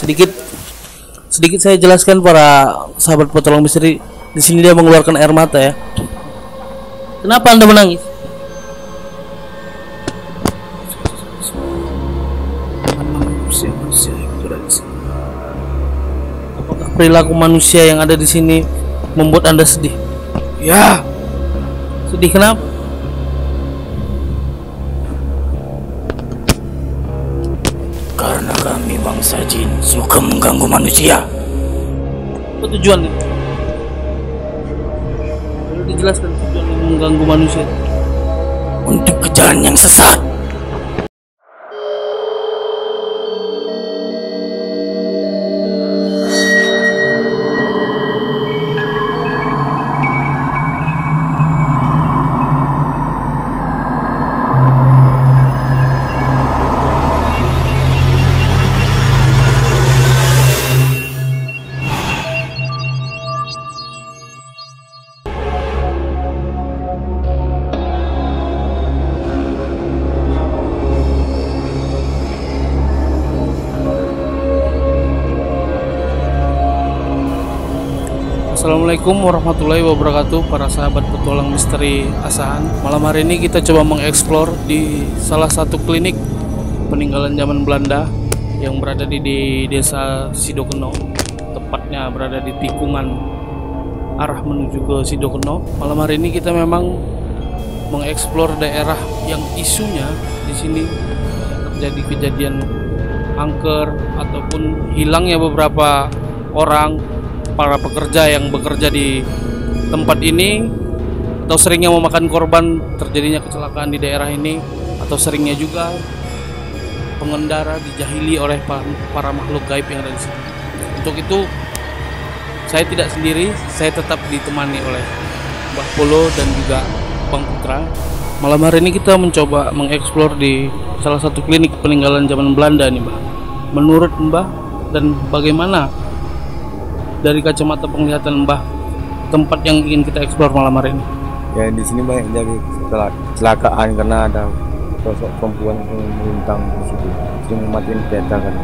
Sedikit sedikit saya jelaskan para sahabat petualang misteri. Di sini dia mengeluarkan air mata ya. Kenapa Anda menangis? Manusia yang berada di sini. Apakah perilaku manusia yang ada di sini membuat Anda sedih? Ya. Sedih kenapa? Karena kami bangsa jin suka mengganggu manusia. Apa tujuannya? Perlu dijelaskan tujuan yang mengganggu manusia. Untuk ke jalan yang sesat. Assalamualaikum warahmatullahi wabarakatuh, para sahabat petualang misteri Asahan. Malam hari ini kita coba mengeksplor di salah satu klinik peninggalan zaman Belanda yang berada di desa Sidokeno, tepatnya berada di tikungan arah menuju ke Sidokeno. Malam hari ini kita memang mengeksplor daerah yang isunya di sini terjadi kejadian angker ataupun hilangnya beberapa orang, para pekerja yang bekerja di tempat ini, atau seringnya memakan korban terjadinya kecelakaan di daerah ini, atau seringnya juga pengendara dijahili oleh para makhluk gaib yang ada di sini. Untuk itu saya tidak sendiri, saya tetap ditemani oleh Mbah Polo dan juga Bang Putra. Malam hari ini kita mencoba mengeksplor di salah satu klinik peninggalan zaman Belanda nih, Mbah. Menurut Mbah dan bagaimana dari kacamata penglihatan Mbah tempat yang ingin kita eksplor malam hari ini? Ya, di sini banyak jadi kecelakaan karena ada sosok perempuan yang melintang di situ, sering matiin kereta kan.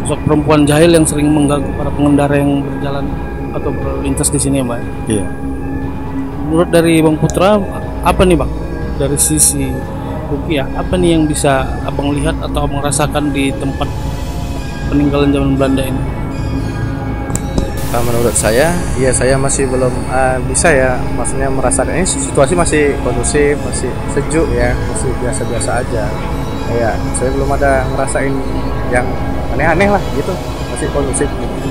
Sosok perempuan jahil yang sering mengganggu para pengendara yang berjalan atau berlintas di sini ya, Mbak? Iya. Menurut dari Bang Putra, apa nih Bang? Dari sisi rupiah, apa nih yang bisa Abang lihat atau Abang rasakan di tempat peninggalan zaman Belanda ini? Menurut saya, ya saya masih belum bisa ya, maksudnya merasakan ini situasi masih kondusif, masih sejuk ya, masih biasa-biasa aja. Ya, saya belum ada ngerasain yang aneh-aneh lah gitu, masih kondusif gitu.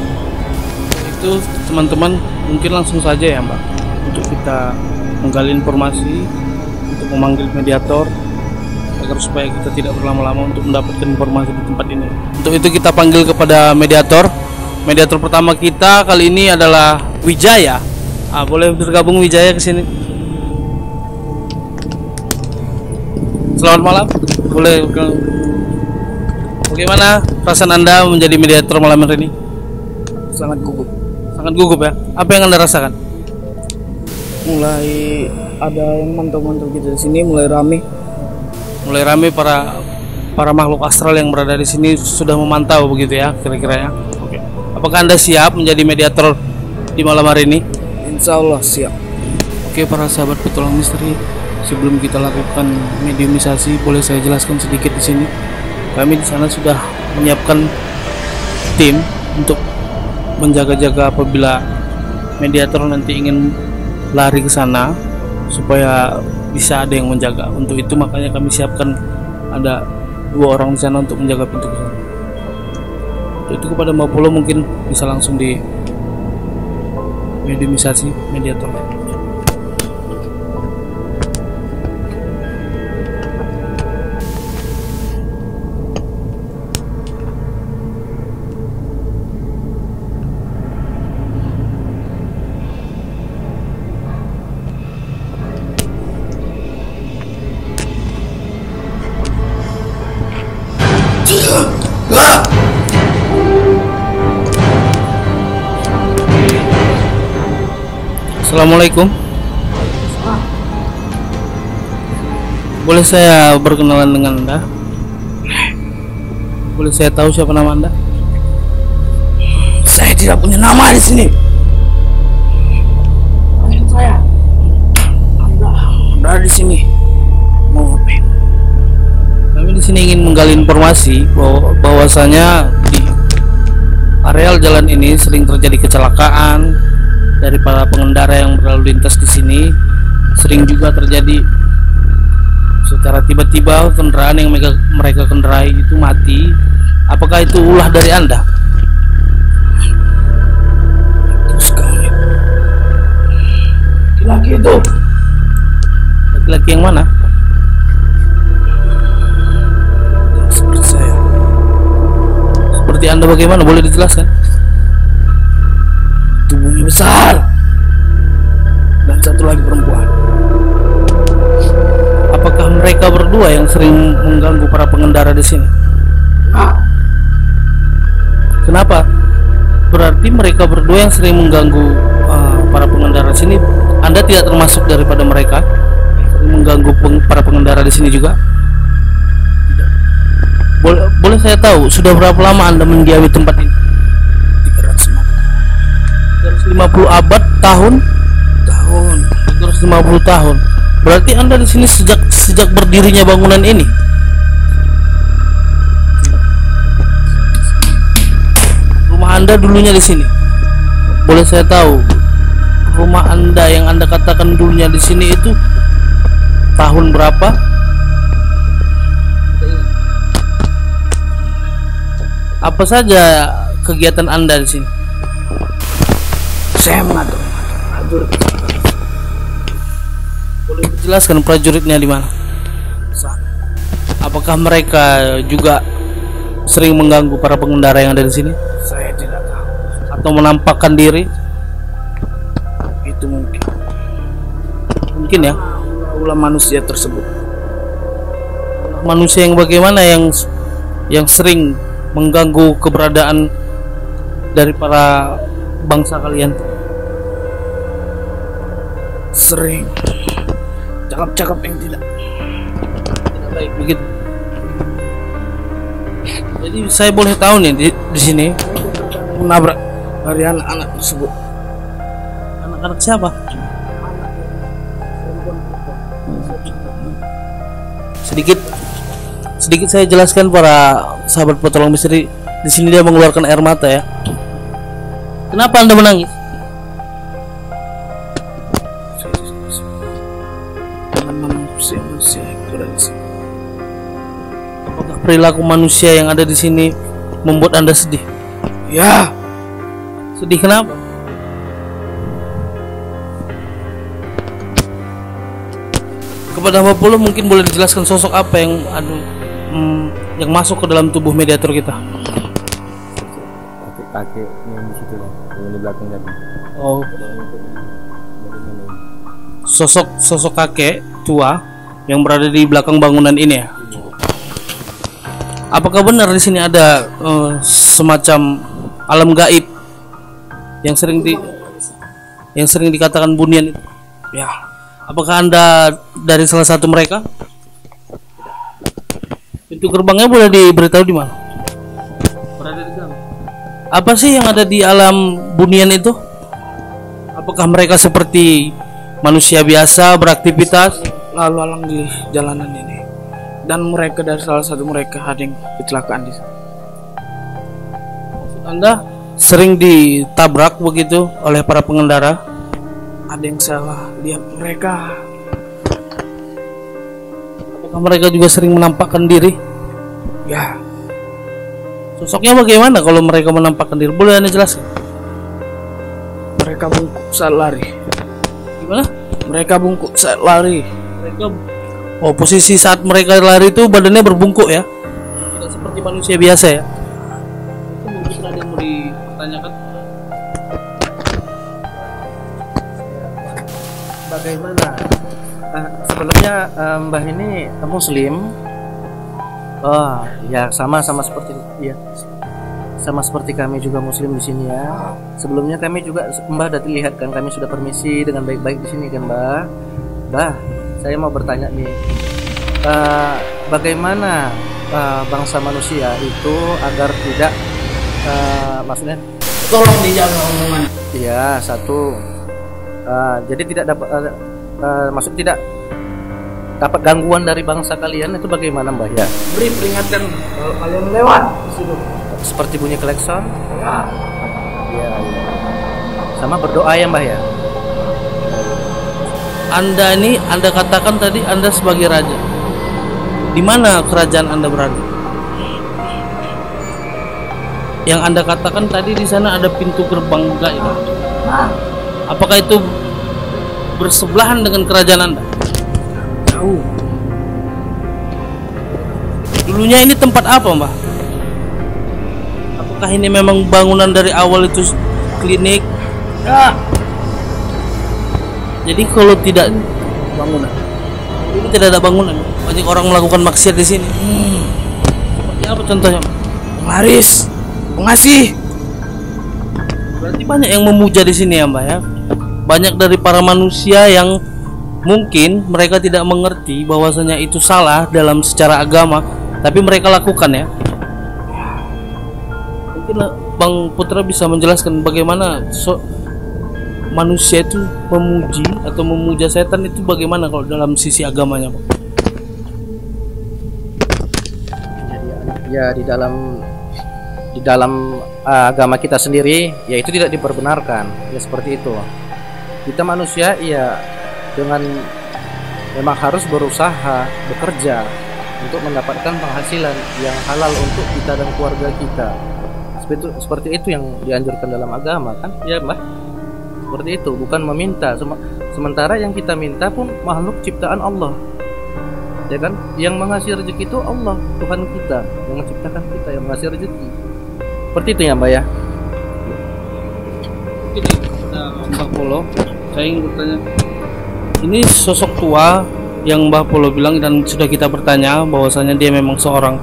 Itu teman-teman mungkin langsung saja ya Mbak, untuk kita menggali informasi, untuk memanggil mediator agar supaya kita tidak berlama-lama untuk mendapatkan informasi di tempat ini. Untuk itu kita panggil kepada mediator. Mediator pertama kita kali ini adalah Wijaya. Boleh bergabung Wijaya ke sini. Selamat malam. Boleh. Bagaimana perasaan Anda menjadi mediator malam hari ini? Sangat gugup. Sangat gugup ya. Apa yang Anda rasakan? Mulai ada yang mantau-mantau gitu di sini, mulai rame. Mulai rame para makhluk astral yang berada di sini sudah memantau begitu ya kira-kira ya. Apakah Anda siap menjadi mediator di malam hari ini? Insya Allah siap. Oke, para sahabat petualang misteri, sebelum kita lakukan mediumisasi, boleh saya jelaskan sedikit di sini. Kami di sana sudah menyiapkan tim untuk menjaga-jaga apabila mediator nanti ingin lari ke sana supaya bisa ada yang menjaga. Untuk itu makanya kami siapkan ada 2 orang di sana untuk menjaga pintu ke sana. Itu kepada Mbak Polo mungkin bisa langsung di mediumisasi mediator. Assalamualaikum. Boleh saya berkenalan dengan Anda? Boleh saya tahu siapa nama Anda? tidak punya nama di sini. Maksud saya, Anda berada di sini mau ngapain? Kami di sini ingin menggali informasi bahwasanya di areal jalan ini sering terjadi kecelakaan dari para pengendara yang berlalu lintas di sini. Sering juga terjadi secara tiba-tiba kendaraan yang mereka kendarai itu mati. Apakah itu ulah dari Anda? Terus kami laki-laki itu Laki-laki yang mana? seperti saya. Seperti Anda bagaimana? Boleh dijelaskan? Tubuhnya besar dan satu lagi perempuan. Apakah mereka berdua yang sering mengganggu para pengendara di sini? Nah, Kenapa? Berarti mereka berdua yang sering mengganggu para pengendara di sini. Anda tidak termasuk daripada mereka yang sering mengganggu para pengendara di sini juga? Boleh saya tahu sudah berapa lama Anda mendiami tempat ini? 350 abad tahun? 350 tahun. Berarti Anda di sini sejak berdirinya bangunan ini. Rumah Anda dulunya di sini. Boleh saya tahu rumah Anda yang Anda katakan dulunya di sini itu tahun berapa? Apa saja kegiatan Anda di sini? saya mengatur prajurit. Boleh dijelaskan prajuritnya di mana? Apakah mereka juga sering mengganggu para pengendara yang ada di sini? Saya tidak tahu. Atau menampakkan diri? Itu mungkin Mungkin ya. ulah manusia tersebut. Manusia yang bagaimana yang sering mengganggu keberadaan dari para bangsa kalian? Sering cakap-cakap yang tidak Baik begitu. Jadi saya boleh tahu nih di sini menabrak dari anak-anak tersebut. anak-anak siapa? Sedikit saya jelaskan para sahabat petualang misteri. Di sini dia mengeluarkan air mata ya. Kenapa Anda menangis? Dengan manusia yang ada di sini. Apakah perilaku manusia yang ada di sini membuat Anda sedih? Ya, Sedih kenapa? Kepada Bapak Polo mungkin boleh dijelaskan sosok apa yang yang masuk ke dalam tubuh mediator kita? Kakek yang di situ yang di belakang tadi. Oh, sosok kakek tua yang berada di belakang bangunan ini ya. Apakah benar di sini ada semacam alam gaib yang sering dikatakan bunian itu? ya. Apakah Anda dari salah satu mereka? Pintu gerbangnya boleh diberitahu di mana? Berada di sana. Apa sih yang ada di alam bunian itu? Apakah mereka seperti manusia biasa beraktivitas? Lalu alang di jalanan ini, dan mereka dari salah satu mereka ada yang kecelakaan di sana. Anda sering ditabrak begitu oleh para pengendara? Ada yang salah lihat mereka. Apakah mereka juga sering menampakkan diri? Ya, Sosoknya bagaimana kalau mereka menampakkan diri? Boleh Anda jelaskan? mereka bungkuk saat lari. Gimana? Mereka bungkuk saat lari. Posisi saat mereka lari itu badannya berbungkuk ya, tidak seperti manusia biasa ya. Mungkin ada yang mau dipertanyakan. Bagaimana? Sebelumnya Mbah ini Muslim. Oh ya, sama seperti ya, sama seperti kami juga Muslim di sini ya. Sebelumnya kami juga Mbah sudah lihat kan, kami sudah permisi dengan baik-baik di sini kan Mbah. Mbah, saya mau bertanya nih, bagaimana bangsa manusia itu agar tidak, maksudnya Tolong dijaga omongan. Iya, satu. Jadi tidak dapat, maksud tidak dapat gangguan dari bangsa kalian itu bagaimana Mbah ya? Beri peringatan kalau kalian lewat di situ. Seperti bunyi klakson. Ya. Iya, iya. Sama berdoa ya Mbah ya. Anda ini, Anda katakan tadi Anda sebagai raja. Di mana kerajaan Anda berada? Yang Anda katakan tadi di sana ada pintu gerbang gaib. Apakah itu bersebelahan dengan kerajaan Anda? Jauh. Dulunya ini tempat apa, Mbah? Apakah ini memang bangunan dari awal itu klinik? Ya. Jadi kalau tidak bangunan, ini tidak ada bangunan. Banyak orang melakukan maksiat di sini. Seperti apa contohnya? Laris, pengasih. Berarti banyak yang memuja di sini ya, Mbak ya. Banyak dari para manusia yang mungkin mereka tidak mengerti bahwasanya itu salah dalam secara agama, tapi mereka lakukan ya. Mungkin Bang Putra bisa menjelaskan bagaimana manusia itu memuji atau memuja setan itu bagaimana kalau dalam sisi agamanya, Pak? Ya di dalam agama kita sendiri ya itu tidak diperbenarkan ya seperti itu. Kita manusia ya dengan memang harus berusaha bekerja untuk mendapatkan penghasilan yang halal untuk kita dan keluarga kita. Seperti itu yang dianjurkan dalam agama kan ya Mbak. Seperti itu, bukan meminta. Sementara yang kita minta pun makhluk ciptaan Allah, ya kan? Yang mengasih rezeki itu Allah, Tuhan kita, yang menciptakan kita, yang mengasih rezeki. Seperti itu ya Mbak ya. Ini kepada Mbak Polo, saya ingin bertanya. Ini sosok tua yang Mbak Polo bilang dan sudah kita bertanya bahwasanya dia memang seorang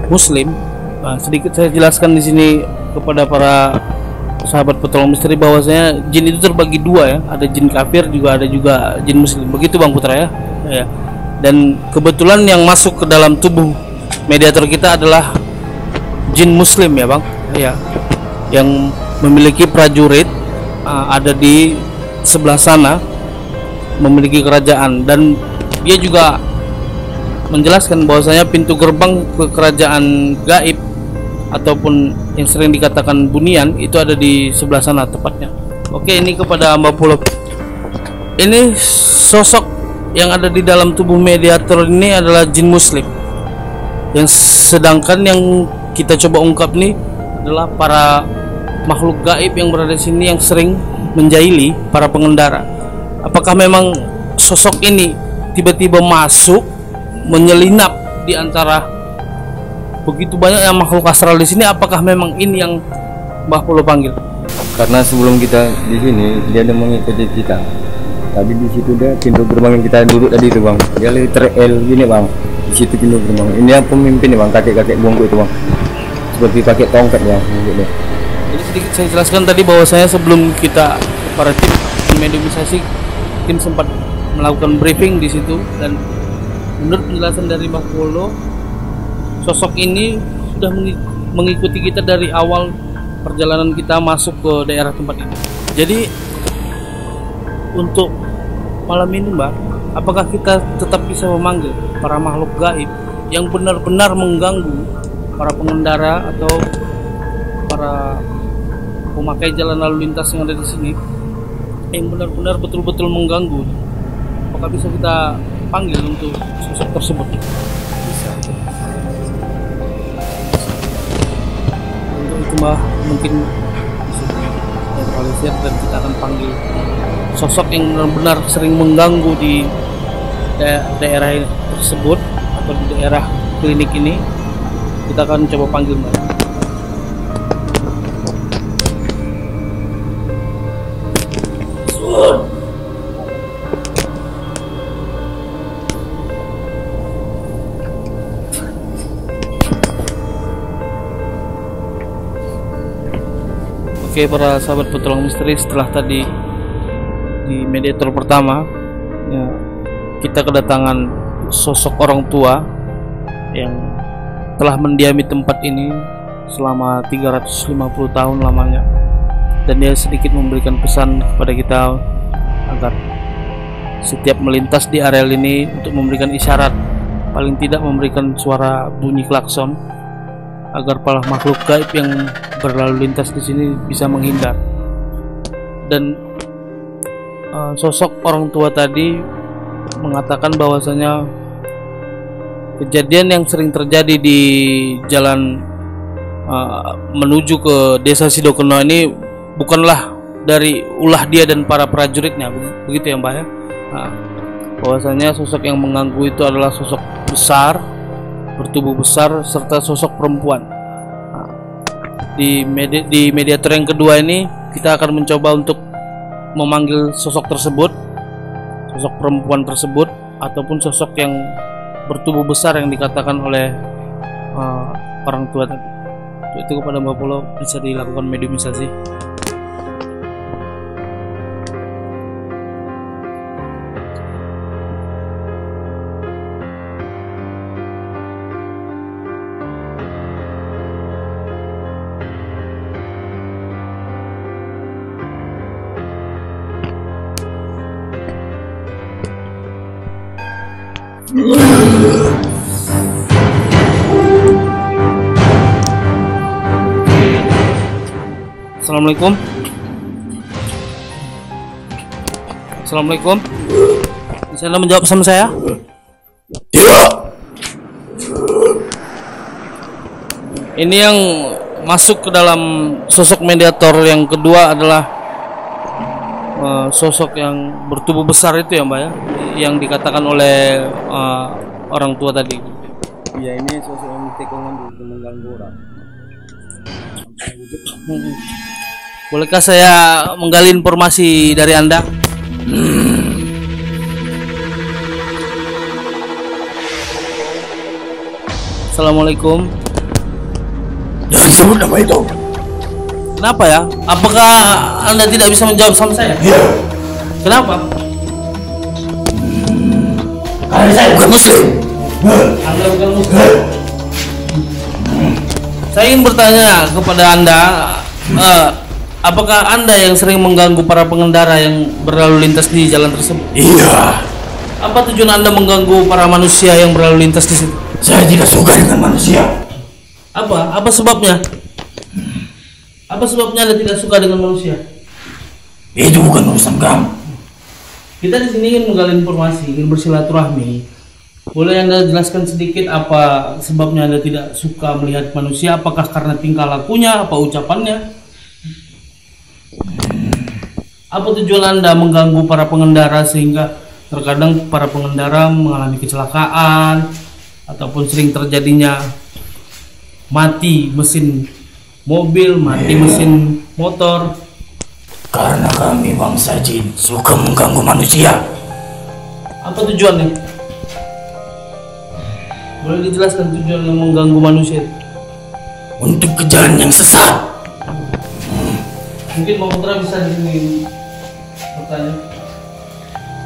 Muslim. Nah, sedikit saya jelaskan di sini kepada para sahabat petolong misteri bahwasanya jin itu terbagi dua ya, ada jin kafir juga ada juga jin muslim. Begitu Bang Putra ya. Ya. Dan kebetulan yang masuk ke dalam tubuh mediator kita adalah jin muslim ya Bang. Ya. Yang memiliki prajurit ada di sebelah sana, memiliki kerajaan dan dia juga menjelaskan bahwasanya pintu gerbang ke kerajaan gaib ataupun yang sering dikatakan bunian itu ada di sebelah sana tepatnya. Oke, ini kepada Mbak Pulo. Ini sosok yang ada di dalam tubuh mediator ini adalah jin muslim. Yang sedangkan yang kita coba ungkap nih adalah para makhluk gaib yang berada di sini yang sering menjahili para pengendara. Apakah memang sosok ini tiba-tiba masuk menyelinap di antara begitu banyak yang makhluk astral di sini? Apakah memang ini yang Mbah Polo panggil? Karena sebelum kita di sini dia ada mengikuti kita. Tadi di situ dia pintu gerbang yang kita duduk tadi itu Bang. Dia liter L gini Bang. Di situ pintu gerbang. Ini yang pemimpin nih Bang, kakek-kakek bongko itu Bang. Seperti pakai tongkat ya gitu. Jadi sedikit saya jelaskan tadi bahwa saya sebelum kita para tim mediumisasi, tim sempat melakukan briefing di situ dan menurut penjelasan dari Mbah Polo, sosok ini sudah mengikuti kita dari awal perjalanan kita masuk ke daerah tempat ini. Jadi untuk malam ini Mbak, apakah kita tetap bisa memanggil para makhluk gaib yang benar-benar mengganggu para pengendara atau para pemakai jalan lalu lintas yang ada di sini, yang benar-benar betul-betul mengganggu? Apakah bisa kita panggil untuk sosok tersebut? Bisa. Mbah mungkin bisa dianalisir dan kita akan panggil sosok yang benar-benar sering mengganggu di daerah tersebut atau di daerah klinik ini. Kita akan coba panggil Mbak. Oke, para sahabat petolong misteri, setelah tadi di mediator pertama ya, kita kedatangan sosok orang tua yang telah mendiami tempat ini selama 350 tahun lamanya, dan dia sedikit memberikan pesan kepada kita agar setiap melintas di areal ini untuk memberikan isyarat, paling tidak memberikan suara bunyi klakson agar para makhluk gaib yang berlalu lintas di sini bisa menghindar. Dan sosok orang tua tadi mengatakan bahwasanya kejadian yang sering terjadi di jalan menuju ke desa Sidokeno ini bukanlah dari ulah dia dan para prajuritnya, begitu ya Mbak ya. Bahwasanya sosok yang mengganggu itu adalah sosok besar, bertubuh besar, serta sosok perempuan. Di mediator yang kedua ini kita akan mencoba untuk memanggil sosok tersebut, sosok perempuan tersebut, ataupun sosok yang bertubuh besar yang dikatakan oleh orang tua tadi. Itu kepada Mbak Polo bisa dilakukan mediumisasi. Assalamualaikum. Assalamualaikum. Bisa Anda menjawab pesan saya? Tidak. Ini yang masuk ke dalam sosok mediator yang kedua adalah sosok yang bertubuh besar itu ya Mbak ya, yang dikatakan oleh orang tua tadi. Ya, ini sosok yang tikungan untuk mengganggu orang. Bolehkah saya menggali informasi dari Anda? Assalamualaikum. Jangan sebut nama itu. Kenapa ya? Apakah Anda tidak bisa menjawab sama saya? Iya. Kenapa? Karena saya bukan muslim. Anda bukan muslim. Saya ingin bertanya kepada Anda, apakah Anda yang sering mengganggu para pengendara yang berlalu lintas di jalan tersebut? Iya. Apa tujuan Anda mengganggu para manusia yang berlalu lintas di situ? Saya tidak suka dengan manusia. Apa? Apa sebabnya? Apa sebabnya Anda tidak suka dengan manusia? Itu bukan urusan kamu. Kita di sini ingin menggali informasi, ingin bersilaturahmi. Boleh Anda jelaskan sedikit apa sebabnya Anda tidak suka melihat manusia? Apakah karena tingkah lakunya, apa ucapannya? Apa tujuan Anda mengganggu para pengendara sehingga terkadang para pengendara mengalami kecelakaan ataupun sering terjadinya mati mesin mobil, mati mesin motor? Karena kami bangsa jin suka mengganggu manusia. Apa tujuannya? Boleh dijelaskan tujuan yang mengganggu manusia? Untuk kejalan yang sesat. Mungkin Mbak Putra bisa di sini bertanya.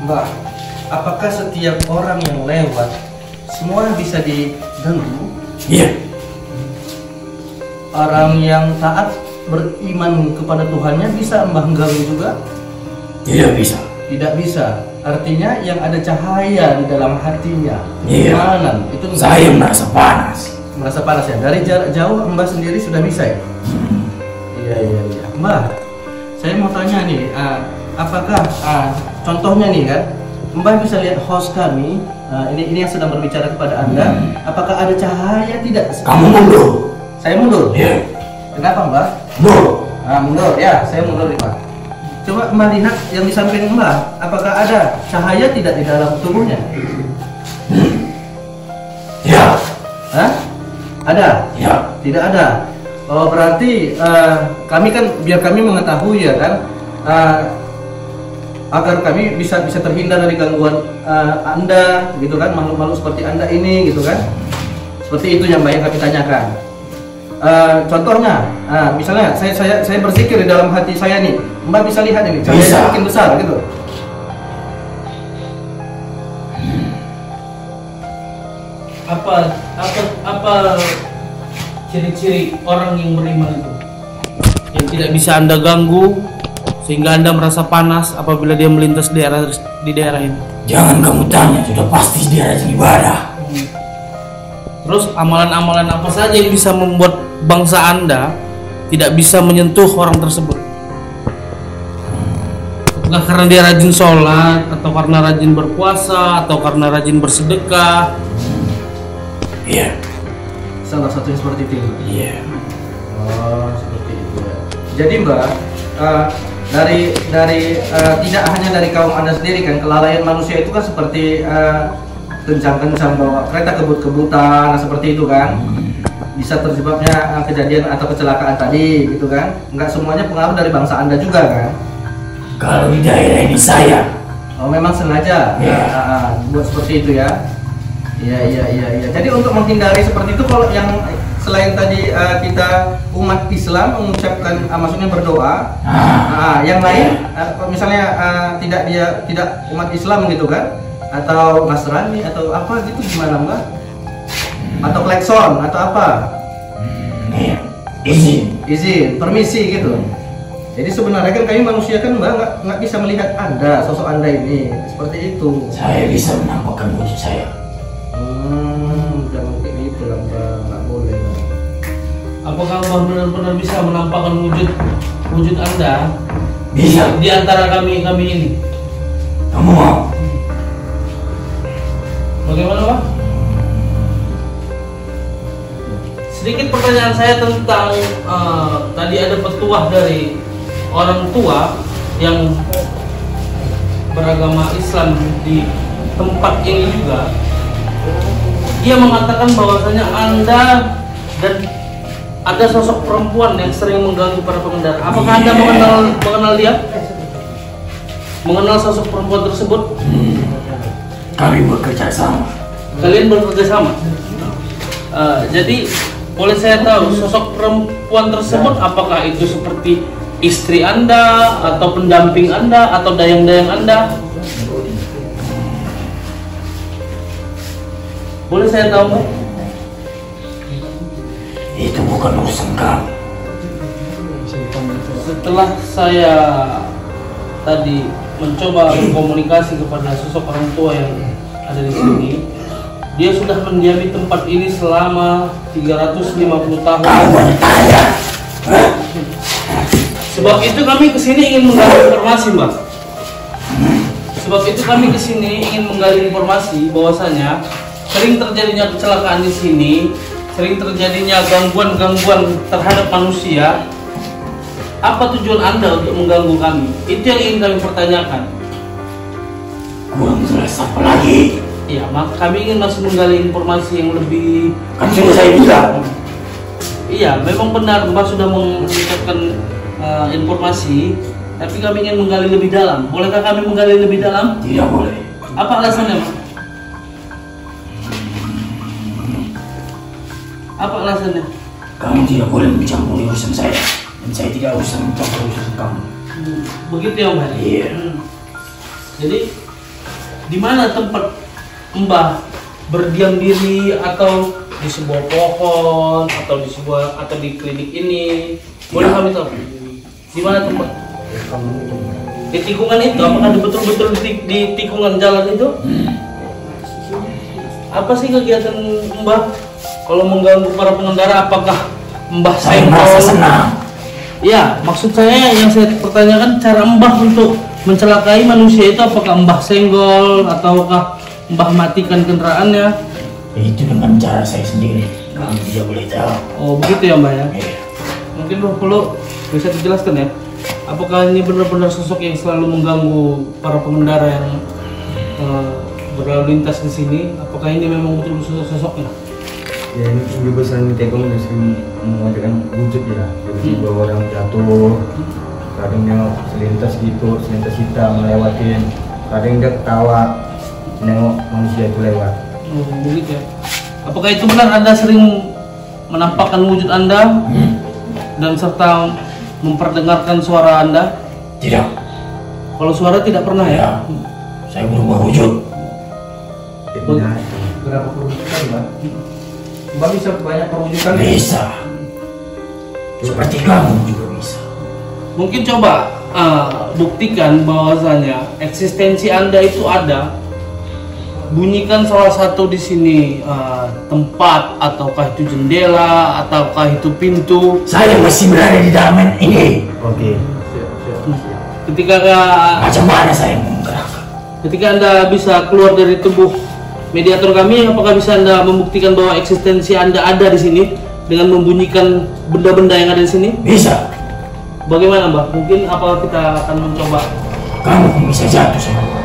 Mbak, apakah setiap orang yang lewat semua bisa diganggu? Iya. Orang yang taat beriman kepada Tuhannya bisa Mbak ganggu juga? Tidak bisa. Tidak bisa. Artinya yang ada cahaya di dalam hatinya. Iya. Keimanan itu Saya merasa panas. merasa panas ya. Dari jarak jauh Mbak sendiri sudah bisa ya? Iya. Mbak, saya mau tanya nih, apakah contohnya nih kan, Mbak bisa lihat host kami, ini yang sedang berbicara kepada Anda, apakah ada cahaya tidak? Kamu mundur. Saya mundur. Iya. Kenapa Mbak? Mundur. Mundur ya, saya mundur nih Pak. Coba Mbak lihat yang di samping Mbak, apakah ada cahaya tidak di dalam tubuhnya? Ya. Hah? Ada? Ya. Tidak ada. Oh berarti kami kan biar kami mengetahui ya kan, agar kami bisa terhindar dari gangguan Anda gitu kan, makhluk-makhluk seperti Anda ini gitu kan. Seperti itu yang Mbak yang kami tanyakan. Contohnya, misalnya saya berzikir di dalam hati saya nih, Mbak bisa lihat ini cahaya makin besar gitu. Apa ciri-ciri orang yang beriman itu yang tidak bisa Anda ganggu sehingga Anda merasa panas apabila dia melintas di daerah ini? Jangan kamu tanya, sudah pasti dia rajin ibadah. Terus amalan-amalan apa saja yang bisa membuat bangsa Anda tidak bisa menyentuh orang tersebut? Apakah karena dia rajin sholat, atau karena rajin berpuasa, atau karena rajin bersedekah? Iya. Salah satunya seperti itu. Iya. Oh, seperti itu ya. Jadi Mbak, dari tidak hanya dari kaum Anda sendiri kan, kelalaian manusia itu kan seperti kencang-kencang bawa kereta kebut-kebutan seperti itu kan. Bisa terjebaknya kejadian atau kecelakaan tadi gitu kan. Enggak semuanya pengaruh dari bangsa Anda juga kan. Kalau di daerah ini saya. Oh, memang sengaja buat seperti itu ya. Iya. Jadi untuk menghindari seperti itu, kalau yang selain tadi kita umat Islam mengucapkan maksudnya berdoa, yang lain misalnya tidak umat Islam gitu kan, atau Nasrani atau apa gitu, gimana Mbak? Atau klakson atau apa? Iya. Izin, permisi gitu. Jadi sebenarnya kan kami manusia kan Mbak nggak bisa melihat Anda, sosok Anda ini seperti itu. Saya bisa menampakkan wujud saya. Jangan kayak gitu lah Mbak, nggak boleh. Apakah Mbah benar-benar bisa menampakkan wujud Anda Bisa. di antara kami ini? Kamu mau? Bagaimana Pak? Sedikit pertanyaan saya tentang tadi ada petuah dari orang tua yang beragama Islam di tempat ini juga. Dia mengatakan bahwasanya Anda dan ada sosok perempuan yang sering mengganggu para pengendara. Apakah Anda mengenal dia? Mengenal sosok perempuan tersebut? Kami bekerja sama. Kalian bekerja sama. Jadi boleh saya tahu sosok perempuan tersebut apakah itu seperti istri Anda atau pendamping Anda atau dayang-dayang Anda? Boleh saya tahu Mbak? Itu bukan urusan kamu. Setelah saya tadi mencoba berkomunikasi kepada sosok orang tua yang ada di sini, dia sudah mendiami tempat ini selama 350 tahun. Sebab itu kami kesini ingin menggali informasi, Mbak. Sebab itu kami kesini ingin menggali informasi bahwasanya sering terjadinya kecelakaan di sini, sering terjadinya gangguan-gangguan terhadap manusia. Apa tujuan Anda untuk mengganggu kami? Itu yang ingin kami pertanyakan. Kurang jelas apa lagi? Ya, maka kami ingin masih menggali informasi yang lebih. Kan sudah saya bilang. Iya, memang benar Mbak sudah mengucapkan informasi, tapi kami ingin menggali lebih dalam. Bolehkah kami menggali lebih dalam? Tidak boleh. Apa alasannya, Mbak? Apa alasannya? Kamu tidak boleh mencampuri urusan saya, dan saya tidak usah mencampuri urusan kamu. Begitu ya, Mbak? Iya. Jadi, di mana tempat Mbah berdiam diri, atau di sebuah pohon, atau di klinik ini? Boleh kami tahu? Di mana tempat? Di tikungan itu? Apakah betul-betul di tikungan jalan itu? Apa sih kegiatan Mbah kalau mengganggu para pengendara? Apakah Mbah Saya merasa senang. Ya, maksud saya yang saya pertanyakan, cara Mbah untuk mencelakai manusia itu apakah Mbah senggol ataukah Mbah matikan kendaraannya? Itu dengan cara saya sendiri. Kamu tidak boleh tahu. Oh, begitu ya Mbah ya? Iya. Mungkin Mbah perlu bisa dijelaskan ya, apakah ini benar-benar sosok yang selalu mengganggu para pengendara yang berlalu lintas di sini? Apakah ini memang betul-betul sosoknya? Ya, ini kebebasan tekong sering mengadakan wujud ya. Jadi bahwa orang jatuh, kadang dia selintas kita melewatin, kadang dia ketawa nengok manusia itu lewat. Oh, begitu ya. Apakah itu benar Anda sering menampakkan wujud Anda dan serta memperdengarkan suara Anda? Tidak. Kalau suara tidak pernah ya? Saya berubah wujud. Berapa perwujudan Mbak? Mbak bisa banyak perwujudan? Bisa. Seperti kamu juga bisa. Mungkin coba buktikan bahwasanya eksistensi Anda itu ada. Bunyikan salah satu di sini tempat, ataukah itu jendela, ataukah itu pintu. Saya masih berada di dalam ini. Oke. Ketika Macam mana saya menggerakkan? ketika Anda bisa keluar dari tubuh mediator kami, apakah bisa Anda membuktikan bahwa eksistensi Anda ada di sini dengan membunyikan benda-benda yang ada di sini? Bisa. Bagaimana, Mbak? Mungkin apakah kita akan mencoba? Kamu pun bisa jatuh sama aku.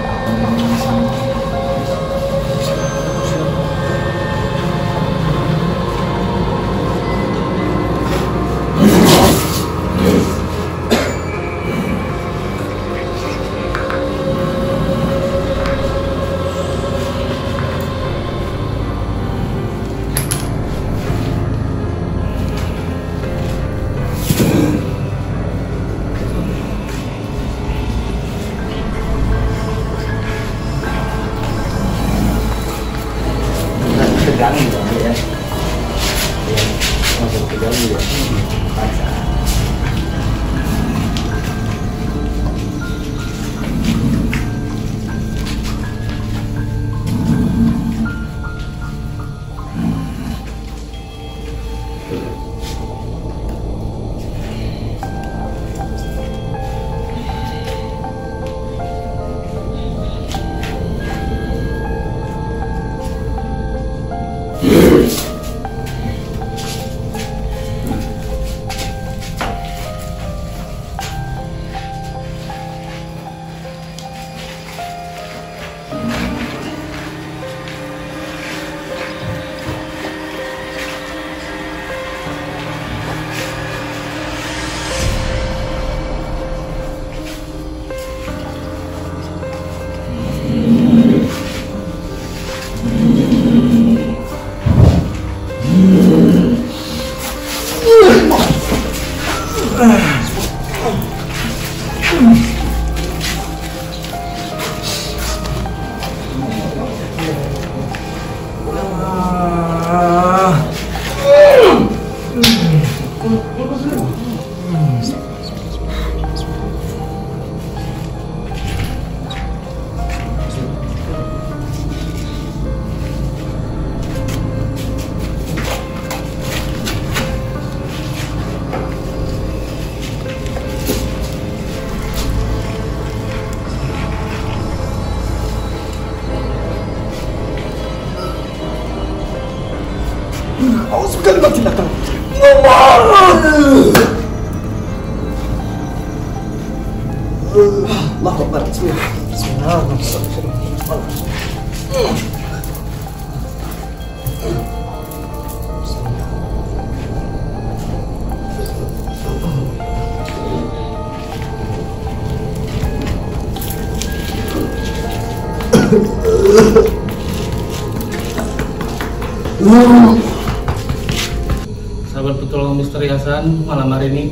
Sahabat petualang misteri Hasan, malam hari ini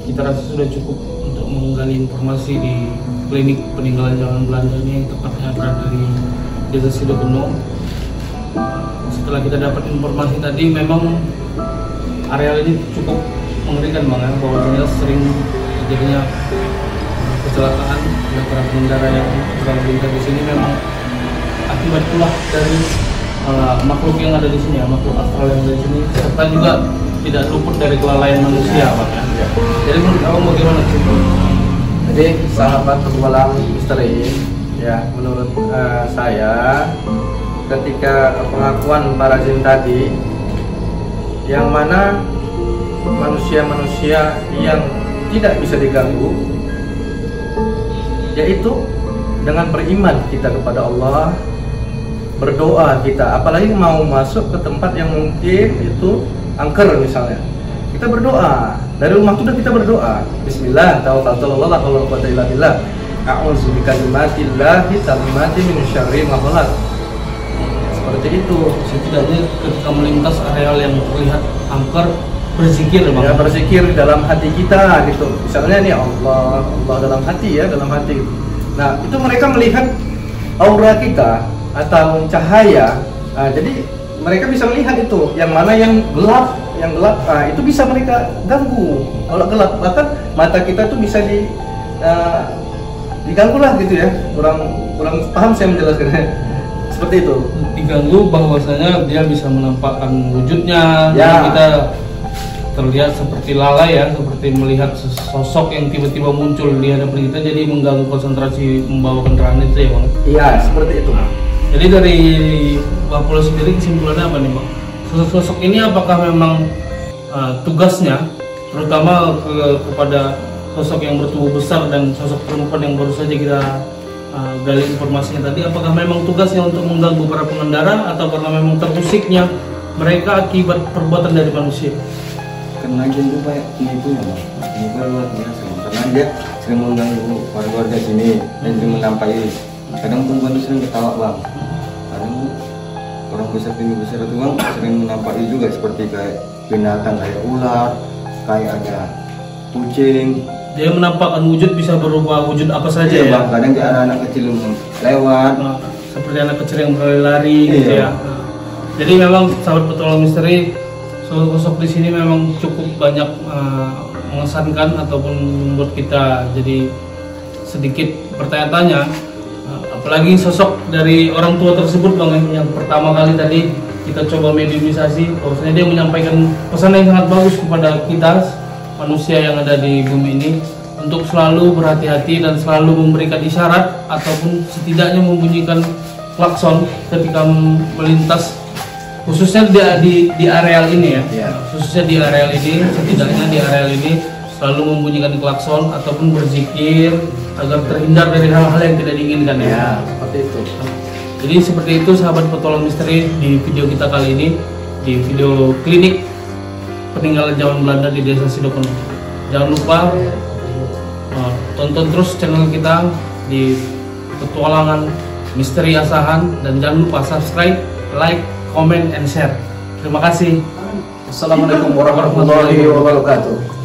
kita rasa sudah cukup untuk menggali informasi di klinik peninggalan zaman Belanda ini yang tepatnya berada di Desa Sidokuno. Setelah kita dapat informasi tadi, memang areal ini cukup mengerikan Bang, ya, bahwa sering terjadinya kecelakaan dan para pengendara yang berlalu lintas di sini memang akibat pula dari makhluk yang ada di sini, ya, makhluk astral yang ada di sini, serta juga tidak luput dari kelalaian manusia, Pak. Ya. Jadi menurut kamu bagaimana sih? Jadi sahabat petualang misteri, ya menurut saya ketika pengakuan para jin tadi, yang mana manusia-manusia yang tidak bisa diganggu, yaitu dengan beriman kita kepada Allah, berdoa kita, apalagi mau masuk ke tempat yang mungkin itu angker misalnya, kita berdoa dari rumah sudah kita berdoa, Bismillah, tawakkaltu 'ala Allah, la quwwata illa billah, a'udzu bikalimatillahi tammati min syarri ma khalaq. Seperti itu. Setidaknya ketika melintas areal yang terlihat angker, berzikir Bang. Ya, berzikir dalam hati kita gitu. Misalnya nih Allah, Allah dalam hati, ya, dalam hati. Nah, itu mereka melihat aura kita atau cahaya. Nah, jadi mereka bisa melihat itu yang mana yang gelap, itu bisa mereka ganggu. Kalau gelap, bahkan mata kita tuh bisa diganggu lah gitu ya. Kurang paham saya menjelaskannya. Seperti itu. Diganggu bahwasanya dia bisa menampakkan wujudnya, ya. Jadi kita terlihat seperti lalai ya, seperti melihat sosok yang tiba-tiba muncul di hadapan kita, jadi mengganggu konsentrasi membawa kendaraan itu ya Bang? Iya, seperti itu. Jadi dari Bang Polo sendiri kesimpulannya apa nih Bang? Sosok-sosok ini apakah memang tugasnya, terutama kepada sosok yang bertubuh besar dan sosok perempuan yang baru saja kita gali informasinya tadi, apakah memang tugasnya untuk mengganggu para pengendara atau karena memang terusiknya mereka akibat perbuatan dari manusia? Karena gitu Pak, itu ya Bang, ini kan luar biasa Bang. Karena dia sering mengganggu warga sini dan sering menampai. Kadang perempuan itu sering ketawa Bang, kadang orang besar itu Bang sering menampai juga seperti kayak binatang, kayak ular, kayak ada kucing. Dia menampakkan wujud bisa berubah wujud apa saja ya Bang. Kadang kayak anak kecil lewat, seperti anak kecil yang berlari-lari gitu ya. Jadi memang sahabat petualang misteri, sosok di sini memang cukup banyak mengesankan ataupun membuat kita jadi sedikit bertanya-tanya. Apalagi sosok dari orang tua tersebut Bang, yang pertama kali tadi kita coba mediumisasi, bahwasanya dia menyampaikan pesan yang sangat bagus kepada kita manusia yang ada di bumi ini untuk selalu berhati-hati dan selalu memberikan isyarat ataupun setidaknya membunyikan klakson ketika melintas, khususnya di areal ini ya. Khususnya di areal ini, setidaknya di areal ini selalu membunyikan klakson ataupun berzikir agar terhindar dari hal-hal yang tidak diinginkan ya. Seperti itu. Jadi seperti itu sahabat petualang misteri, di video kita kali ini, di video klinik peninggalan zaman Belanda di Desa Sidokono. Jangan lupa tonton terus channel kita di Petualangan Misteri Asahan, dan jangan lupa subscribe, like, comment, and share. Terima kasih. Assalamualaikum warahmatullahi wabarakatuh.